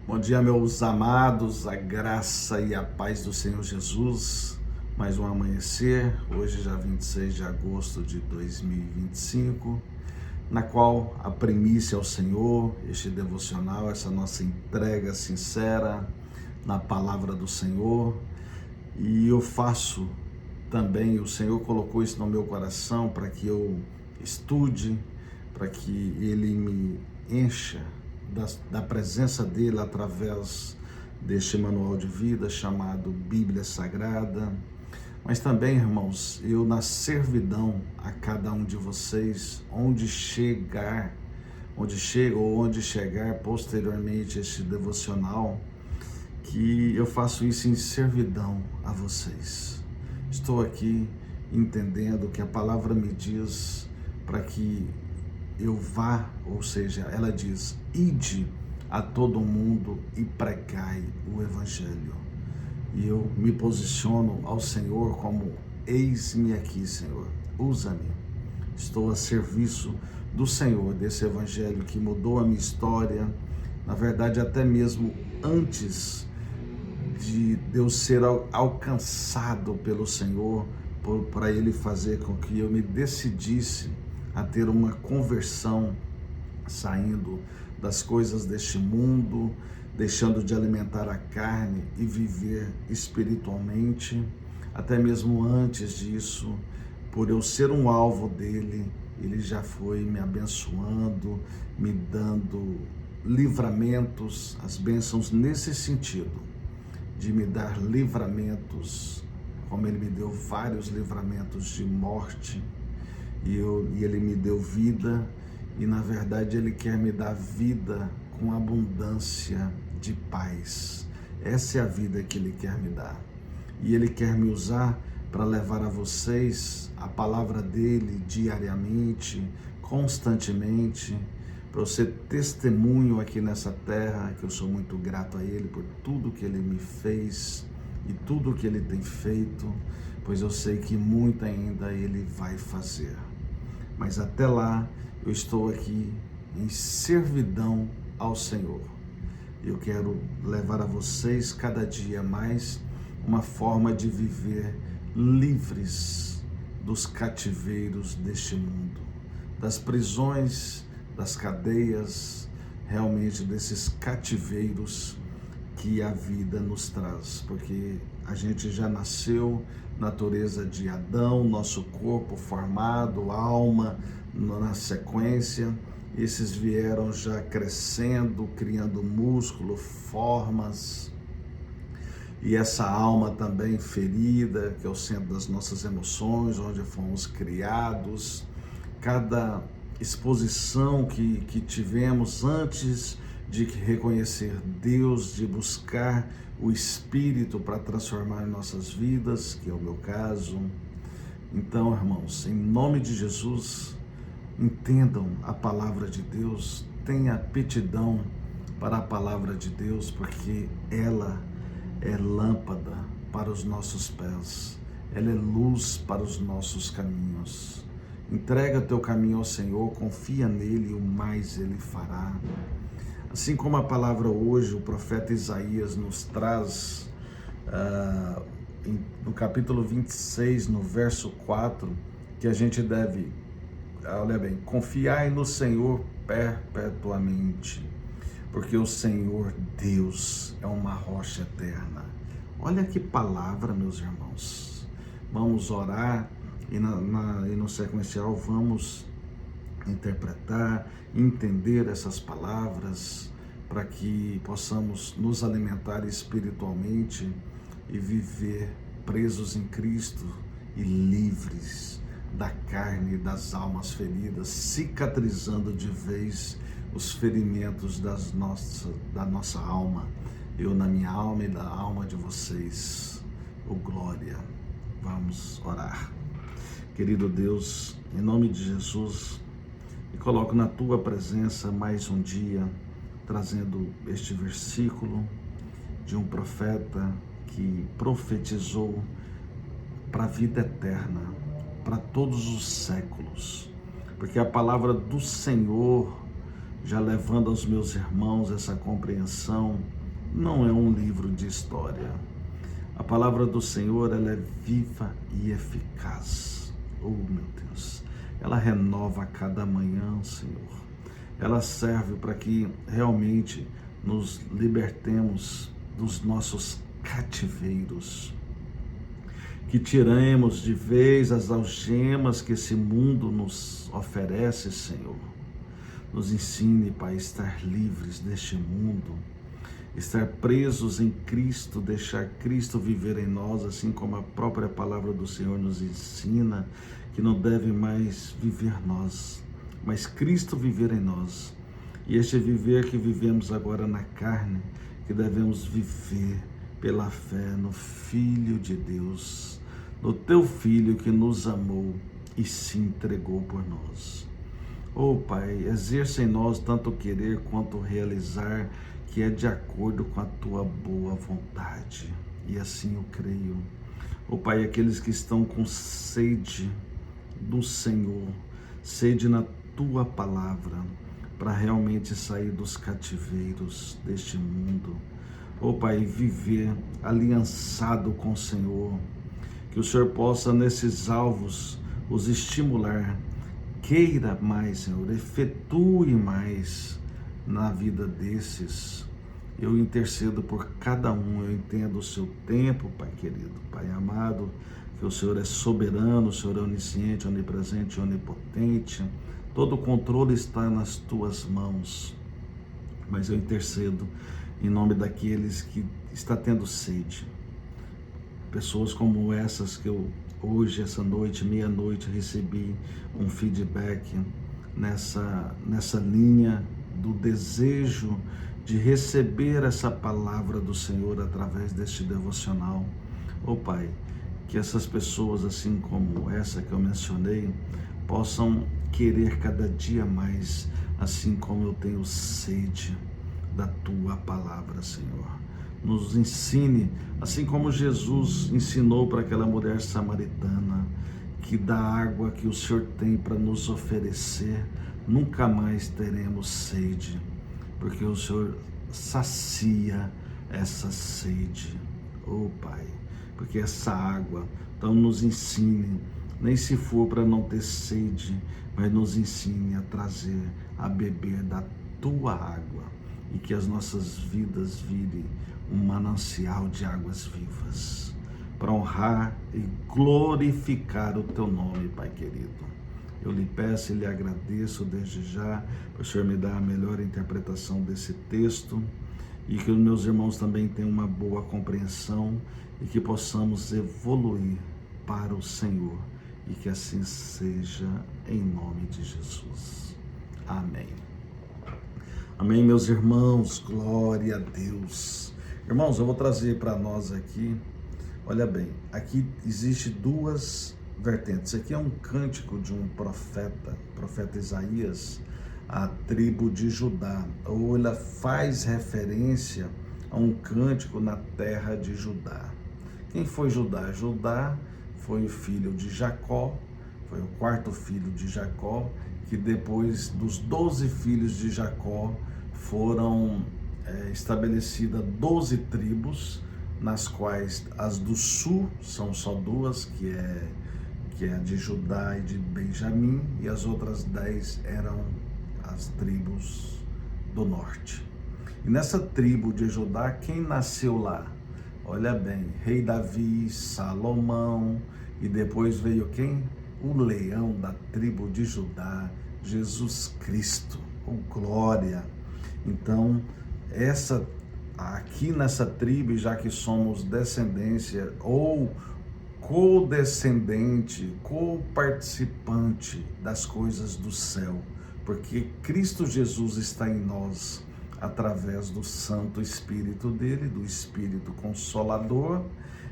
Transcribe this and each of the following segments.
Bom dia, meus amados, a graça e a paz do Senhor Jesus. Mais um amanhecer, hoje já 26 de agosto de 2025, na qual a primícia ao Senhor, este devocional, essa nossa entrega sincera na palavra do Senhor. E eu faço também, o Senhor colocou isso no meu coração para que eu estude, para que Ele me encha da presença dele através deste manual de vida chamado Bíblia Sagrada. Mas também, irmãos, eu na servidão a cada um de vocês, onde chega ou onde chegar posteriormente este devocional, que eu faço isso em servidão a vocês. Estou aqui entendendo que a palavra me diz para que eu vá, ou seja, ela diz: ide a todo mundo e pregai o Evangelho. E eu me posiciono ao Senhor como: eis-me aqui, Senhor, usa-me. Estou a serviço do Senhor, desse Evangelho que mudou a minha história, na verdade até mesmo antes de eu ser alcançado pelo Senhor, para Ele fazer com que eu me decidisse a ter uma conversão, saindo das coisas deste mundo, deixando de alimentar a carne e viver espiritualmente. Até mesmo antes disso, por eu ser um alvo dele, ele já foi me abençoando, me dando livramentos, as bênçãos nesse sentido, de me dar livramentos, como ele me deu vários livramentos de morte, e ele me deu vida, e na verdade ele quer me dar vida com abundância de paz. Essa é a vida que ele quer me dar, e ele quer me usar para levar a vocês a palavra dele diariamente, constantemente, para eu ser testemunho aqui nessa terra, que eu sou muito grato a ele por tudo que ele me fez e tudo que ele tem feito, pois eu sei que muito ainda ele vai fazer. Mas até lá, eu estou aqui em servidão ao Senhor. Eu quero levar a vocês cada dia mais uma forma de viver livres dos cativeiros deste mundo, das prisões, das cadeias, realmente desses cativeiros que a vida nos traz, porque a gente já nasceu natureza de Adão, nosso corpo formado, alma na sequência. Esses vieram já crescendo, criando músculo, formas, e essa alma também ferida, que é o centro das nossas emoções, onde fomos criados. Cada exposição que tivemos antes de reconhecer Deus, de buscar o Espírito para transformar nossas vidas, que é o meu caso. Então, irmãos, em nome de Jesus, entendam a palavra de Deus, tenha aptidão para a palavra de Deus, porque ela é lâmpada para os nossos pés, ela é luz para os nossos caminhos. Entrega teu caminho ao Senhor, confia nele e o mais ele fará. Assim como a palavra hoje, o profeta Isaías nos traz, no capítulo 26, no verso 4, que a gente deve, olha bem, confiai no Senhor perpetuamente, porque o Senhor Deus é uma rocha eterna. Olha que palavra, meus irmãos. Vamos orar e no sequencial vamos interpretar, entender essas palavras, para que possamos nos alimentar espiritualmente e viver presos em Cristo e livres da carne e das almas feridas, cicatrizando de vez os ferimentos da nossa alma. Eu na minha alma e da alma de vocês. Oh, glória! Vamos orar. Querido Deus, em nome de Jesus, me coloco na tua presença mais um dia, trazendo este versículo de um profeta que profetizou para a vida eterna, para todos os séculos, porque a palavra do Senhor já levando aos meus irmãos essa compreensão. Não é um livro de história. A palavra do Senhor, ela é viva e eficaz. Oh, meu Deus! Ela renova a cada manhã, Senhor. Ela serve para que realmente nos libertemos dos nossos cativeiros, que tiremos de vez as algemas que esse mundo nos oferece, Senhor. Nos ensine, Pai, a estar livres deste mundo, estar presos em Cristo, deixar Cristo viver em nós, assim como a própria palavra do Senhor nos ensina, que não deve mais viver nós, mas Cristo viver em nós. E este viver que vivemos agora na carne, que devemos viver pela fé no Filho de Deus, no Teu Filho que nos amou e se entregou por nós. Oh, Pai, exerça em nós tanto querer quanto realizar, que é de acordo com a Tua boa vontade. E assim eu creio. Oh, Pai, aqueles que estão com sede do Senhor, sede na Tua palavra, para realmente sair dos cativeiros deste mundo. Oh, Pai, viver aliançado com o Senhor, que o Senhor possa nesses alvos os estimular. Queira mais, Senhor, efetue mais na vida desses. Eu intercedo por cada um, eu entendo o seu tempo, Pai querido, Pai amado, que o Senhor é soberano, o Senhor é onisciente, onipresente, onipotente. Todo o controle está nas Tuas mãos. Mas eu intercedo em nome daqueles que está tendo sede. Pessoas como essas que eu hoje, essa noite, meia-noite, recebi um feedback nessa linha do desejo de receber essa palavra do Senhor através deste devocional. Oh, Pai, que essas pessoas, assim como essa que eu mencionei, possam querer cada dia mais, assim como eu tenho sede da Tua palavra, Senhor. Nos ensine, assim como Jesus ensinou para aquela mulher samaritana, que da água que o Senhor tem para nos oferecer, nunca mais teremos sede, porque o Senhor sacia essa sede. Oh, Pai, porque essa água, então nos ensine, nem se for para não ter sede, mas nos ensine a trazer, a beber da Tua água, e que as nossas vidas virem um manancial de águas vivas, para honrar e glorificar o Teu nome, Pai querido. Eu lhe peço e lhe agradeço desde já, para o Senhor me dar a melhor interpretação desse texto, e que os meus irmãos também tenham uma boa compreensão, e que possamos evoluir para o Senhor, e que assim seja, em nome de Jesus. Amém. Amém, meus irmãos, glória a Deus. Irmãos, eu vou trazer para nós aqui, olha bem, aqui existe duas vertentes. Aqui é um cântico de um profeta Isaías, a tribo de Judá, ou ela faz referência a um cântico na terra de Judá. Quem foi Judá? Judá foi o filho de Jacó, foi o quarto filho de Jacó, que depois dos 12 filhos de Jacó foram estabelecidas 12 tribos, nas quais as do sul são só duas, que é a de Judá e de Benjamim, e as outras 10 eram as tribos do norte. E nessa tribo de Judá, quem nasceu lá? Olha bem, rei Davi, Salomão, e depois veio quem? O leão da tribo de Judá, Jesus Cristo. Oh, glória! Então, aqui nessa tribo, já que somos descendência ou co-descendente, co-participante das coisas do céu, porque Cristo Jesus está em nós através do Santo Espírito dele, do Espírito Consolador.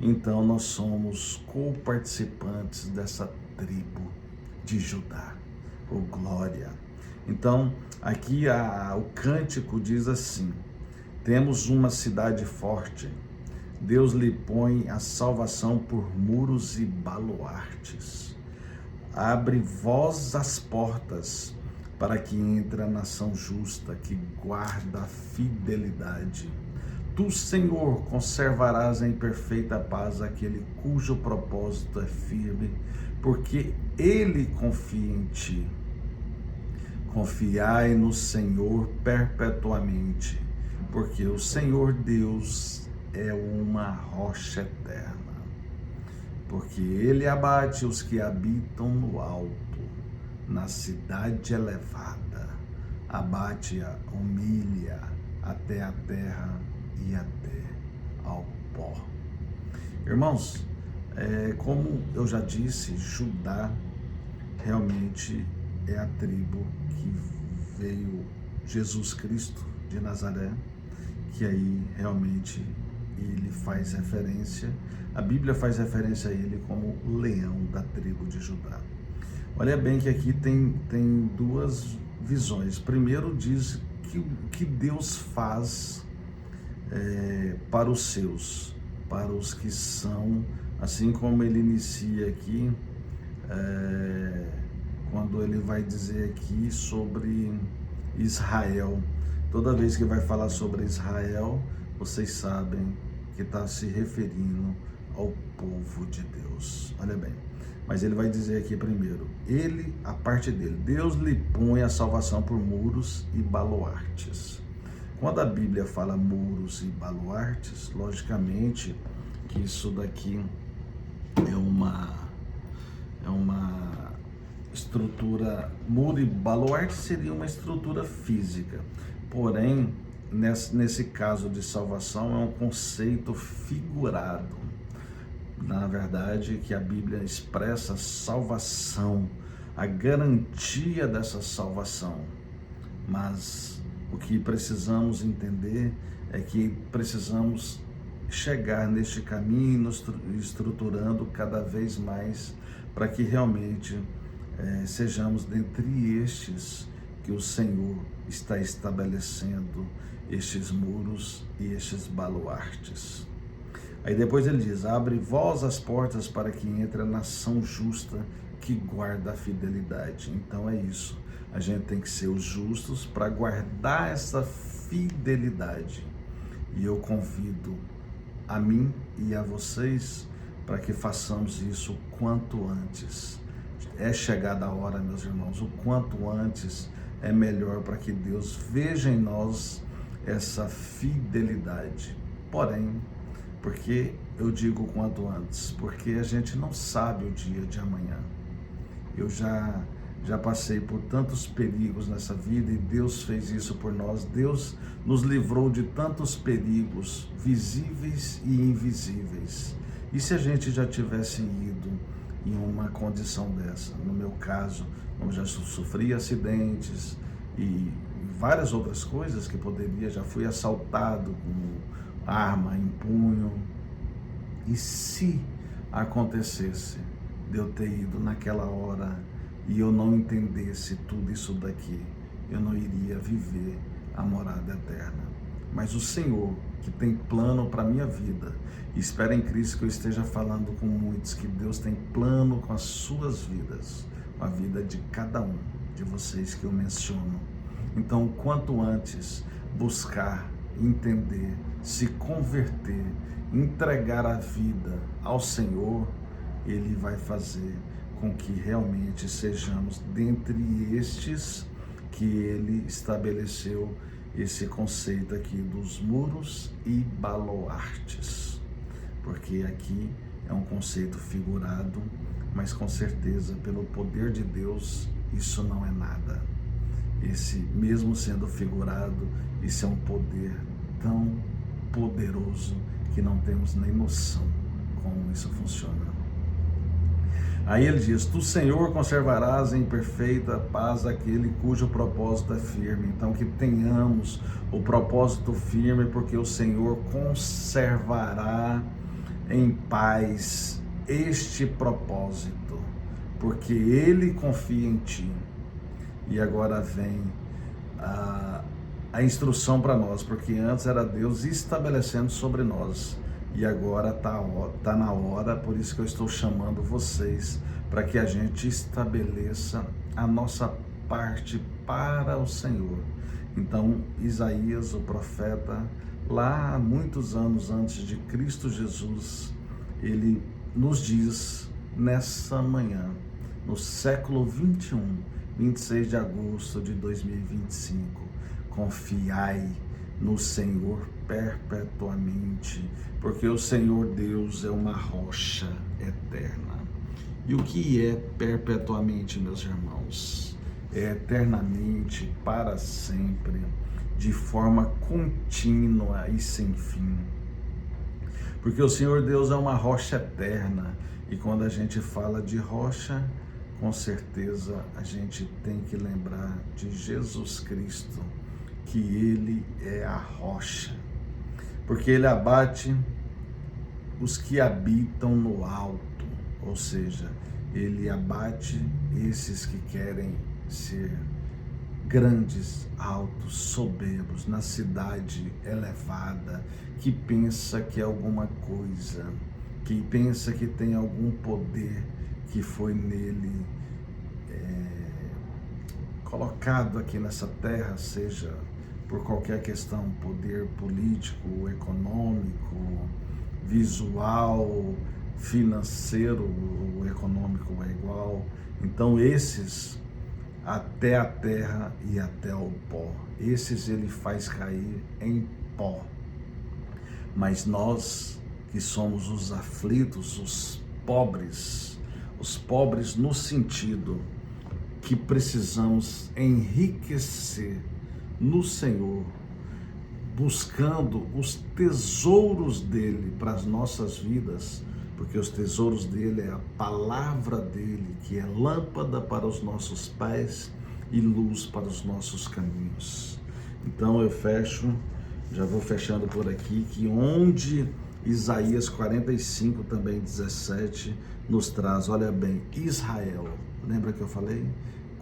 Então nós somos co-participantes dessa tribo de Judá. Oh, glória! Então, aqui o cântico diz assim: temos uma cidade forte, Deus lhe põe a salvação por muros e baluartes. Abre vós as portas, para que entre a nação justa, que guarda a fidelidade. Tu, Senhor, conservarás em perfeita paz aquele cujo propósito é firme, porque ele confia em ti. Confiai no Senhor perpetuamente, porque o Senhor Deus é uma rocha eterna. Porque ele abate os que habitam no alto, na cidade elevada, abate-a, humilha até a terra e até ao pó. Irmãos, como eu já disse, Judá realmente é a tribo que veio Jesus Cristo de Nazaré, que aí realmente ele faz referência, a Bíblia faz referência a ele como o leão da tribo de Judá. Olha bem que aqui tem duas visões. Primeiro diz que Deus faz para os seus, para os que são, assim como ele inicia aqui, quando ele vai dizer aqui sobre Israel. Toda vez que vai falar sobre Israel, vocês sabem que está se referindo ao povo de Deus. Olha bem, mas ele vai dizer aqui primeiro, ele, a parte dele, Deus lhe põe a salvação por muros e baluartes. Quando a Bíblia fala muros e baluartes, logicamente que isso daqui é uma estrutura, muro e baluarte seria uma estrutura física, porém, nesse caso de salvação, é um conceito figurado. Na verdade, que a Bíblia expressa salvação, a garantia dessa salvação, mas o que precisamos entender é que precisamos chegar neste caminho, nos estruturando cada vez mais para que realmente sejamos dentre estes que o Senhor está estabelecendo estes muros e estes baluartes. Aí depois ele diz, abre vós as portas para que entre a nação justa que guarda a fidelidade. Então é isso, a gente tem que ser os justos para guardar essa fidelidade. E eu convido a mim e a vocês para que façamos isso o quanto antes. É chegada a hora, meus irmãos, o quanto antes é melhor para que Deus veja em nós essa fidelidade. Porém, porque eu digo o quanto antes? Porque a gente não sabe o dia de amanhã. Eu já passei por tantos perigos nessa vida e Deus fez isso por nós. Deus nos livrou de tantos perigos visíveis e invisíveis. E se a gente já tivesse ido em uma condição dessa? No meu caso, eu já sofri acidentes e várias outras coisas que poderia, já fui assaltado com arma em punho. E se acontecesse de eu ter ido naquela hora e eu não entendesse tudo isso daqui, eu não iria viver a morada eterna. Mas o Senhor, que tem plano para a minha vida, e espero em Cristo que eu esteja falando com muitos, que Deus tem plano com as suas vidas, com a vida de cada um de vocês que eu menciono. Então, quanto antes buscar, entender, se converter, entregar a vida ao Senhor, Ele vai fazer com que realmente sejamos dentre estes que Ele estabeleceu esse conceito aqui dos muros e baluartes, porque aqui é um conceito figurado, mas com certeza pelo poder de Deus isso não é nada. Esse, mesmo sendo figurado, isso é um poder tão poderoso que não temos nem noção como isso funciona. Aí ele diz, tu, Senhor, conservarás em perfeita paz aquele cujo propósito é firme. Então que tenhamos o propósito firme, porque o Senhor conservará em paz este propósito, porque Ele confia em ti. E agora vem a instrução para nós, porque antes era Deus estabelecendo sobre nós, e agora tá na hora, por isso que eu estou chamando vocês, para que a gente estabeleça a nossa parte para o Senhor. Então, Isaías, o profeta, lá muitos anos antes de Cristo Jesus, ele nos diz nessa manhã, no século 21, 26 de agosto de 2025, confiai no Senhor perpetuamente, porque o Senhor Deus é uma rocha eterna. E o que é perpetuamente, meus irmãos? É eternamente, para sempre, de forma contínua e sem fim. Porque o Senhor Deus é uma rocha eterna, e quando a gente fala de rocha, com certeza a gente tem que lembrar de Jesus Cristo, que Ele é a rocha, porque Ele abate os que habitam no alto, ou seja, Ele abate esses que querem ser grandes, altos, soberbos, na cidade elevada, que pensa que é alguma coisa, que pensa que tem algum poder que foi nele colocado aqui nessa terra, seja por qualquer questão, poder político, econômico, visual, financeiro, o econômico é igual. Então esses até a terra e até o pó, esses ele faz cair em pó. Mas nós que somos os aflitos, os pobres no sentido que precisamos enriquecer no Senhor, buscando os tesouros dele para as nossas vidas, porque os tesouros dele é a palavra dele, que é lâmpada para os nossos pés e luz para os nossos caminhos. Então eu já vou fechando por aqui, que onde Isaías 45, também 17, nos traz, olha bem, Israel. Lembra que eu falei?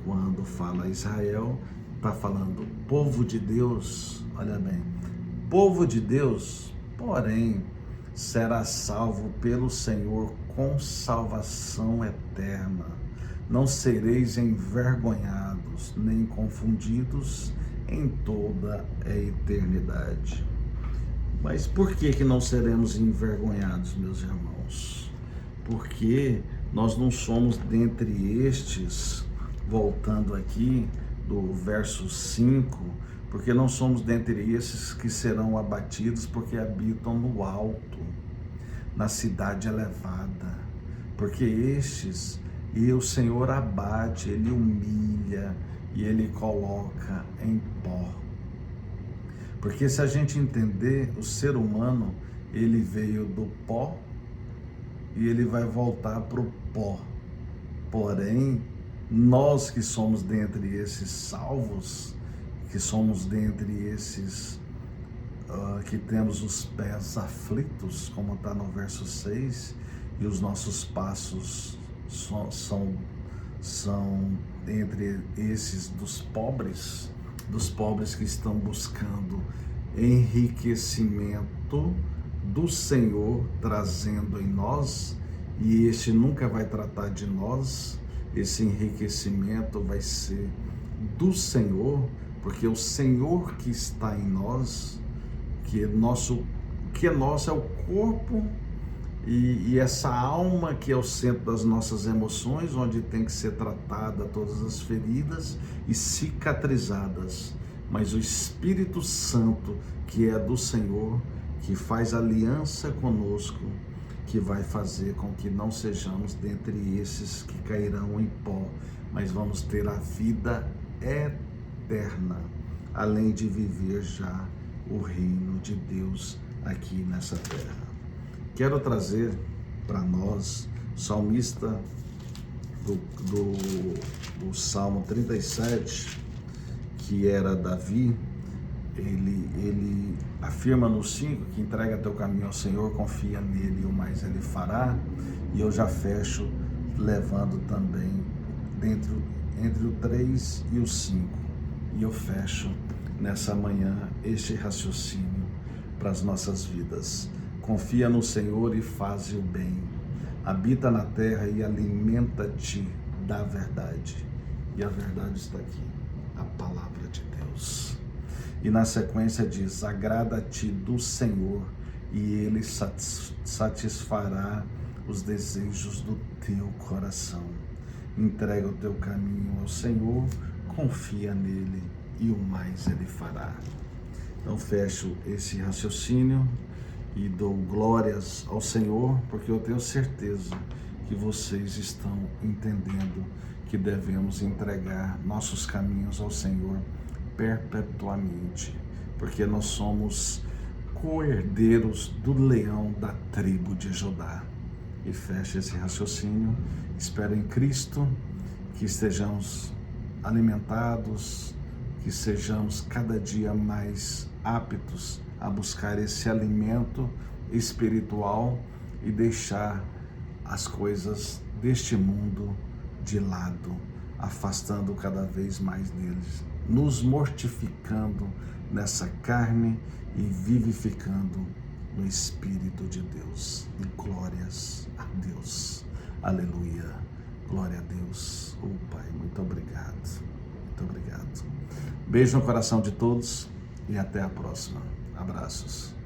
Quando fala Israel, está falando povo de Deus, olha bem, povo de Deus, porém, será salvo pelo Senhor com salvação eterna. Não sereis envergonhados, nem confundidos em toda a eternidade. Mas por que não seremos envergonhados, meus irmãos? Porque nós não somos dentre estes, voltando aqui do verso 5, porque não somos dentre esses que serão abatidos porque habitam no alto, na cidade elevada, porque estes, e o Senhor abate, Ele humilha e Ele coloca em pó. Porque se a gente entender, o ser humano, ele veio do pó e ele vai voltar para o pó. Porém, nós que somos dentre esses salvos, que somos dentre esses que temos os pés aflitos, como está no verso 6, e os nossos passos são entre esses dos pobres que estão buscando enriquecimento do Senhor, trazendo em nós, e este nunca vai tratar de nós, esse enriquecimento vai ser do Senhor, porque o Senhor que está em nós, que é nosso é o corpo e essa alma que é o centro das nossas emoções, onde tem que ser tratada todas as feridas e cicatrizadas. Mas o Espírito Santo, que é do Senhor, que faz aliança conosco, que vai fazer com que não sejamos dentre esses que cairão em pó, mas vamos ter a vida eterna, além de viver já o reino de Deus aqui nessa terra. Quero trazer para nós, salmista do Salmo 37, que era Davi, ele afirma no 5 que entrega teu caminho ao Senhor, confia nele e o mais ele fará. E eu já fecho levando também entre o 3 e o 5. E eu fecho nessa manhã este raciocínio para as nossas vidas. Confia no Senhor e faze o bem. Habita na terra e alimenta-te da verdade. E a verdade está aqui. palavra de Deus. E na sequência diz: agrada-te do Senhor e Ele satisfará os desejos do teu coração. Entrega o teu caminho ao Senhor, confia nele e o mais Ele fará. Então fecho esse raciocínio e dou glórias ao Senhor, porque eu tenho certeza que vocês estão entendendo que devemos entregar nossos caminhos ao Senhor perpetuamente, porque nós somos co-herdeiros do leão da tribo de Judá. E fecha esse raciocínio. Espero em Cristo que estejamos alimentados, que sejamos cada dia mais aptos a buscar esse alimento espiritual e deixar as coisas deste mundo de lado, afastando cada vez mais deles, nos mortificando nessa carne e vivificando no Espírito de Deus. E glórias a Deus. Aleluia. Glória a Deus. Oh Pai, muito obrigado. Muito obrigado. Beijo no coração de todos e até a próxima. Abraços.